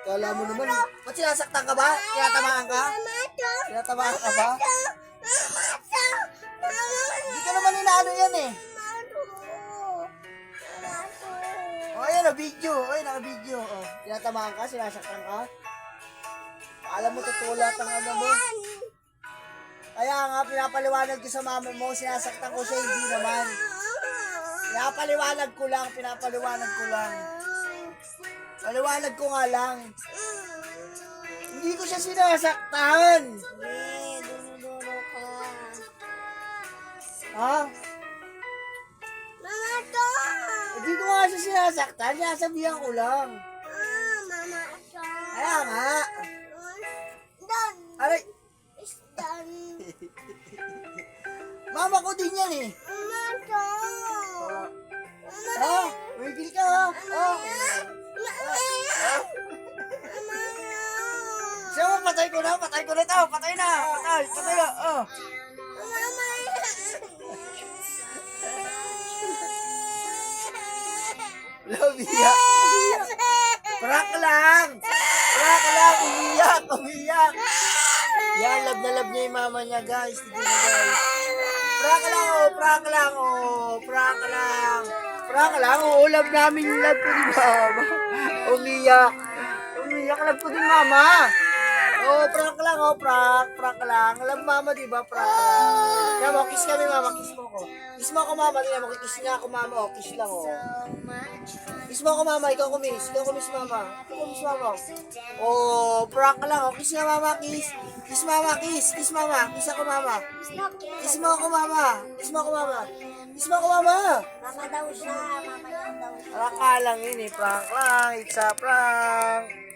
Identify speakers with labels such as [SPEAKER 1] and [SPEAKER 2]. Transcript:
[SPEAKER 1] Kala mo naman, ba't sinasaktan ka ba? Tinatamaan ka? Tinatamaan ka ba? Hindi ka naman inaano yan eh. O, ayan o, video. Ay, naka-video. O, tinatamaan ka, sinasaktan ka. Alam mo, totoo lahat ang ano mo. Kaya nga, pinapaliwanag ko sa mama mo, sinasaktan ko siya, hindi naman. Pinapaliwanag ko lang. Paliwanag ko nga lang. Hindi ko siya sinasaktan.
[SPEAKER 2] Dulo ka.
[SPEAKER 1] Ha?
[SPEAKER 2] Mama to!
[SPEAKER 1] Hindi ko nga siya sinasaktan, sinasabihan ko lang.
[SPEAKER 2] Mama to!
[SPEAKER 1] Kaya nga.
[SPEAKER 2] Done!
[SPEAKER 1] Aray,
[SPEAKER 2] It's done!
[SPEAKER 1] mama ko din yan eh.
[SPEAKER 2] Mama to!
[SPEAKER 1] Ha? Wigil ka ha? Ha? Siya mo, patay ko na ito. Patay na. Oh. Love ya. Prank lang. Umiyak. Yan, love na love niya yung mama niya, guys. Tignan niyo, guys. Prank lang. Love namin yung love ko din, mama. Umiyak, love ko din, mama. Prank lang. Love mama, di ba? Prank lang. Kaya mo, kiss kami, mama. Kiss mo ako. Kiss mo ako, mama. Tingnan mo, kiss nga ako, mama. Kiss lang, Kiss mo ako, mama. Ikaw kumiss, mama. Prank lang, Kiss nga, mama. Kiss. Kiss, mama. Kiss, mama. Kiss ako, mama. Kiss mo ako, mama.
[SPEAKER 2] Mama daw siya. Mama daw siya.
[SPEAKER 1] Prank lang yun eh. Prank lang. It's a prank.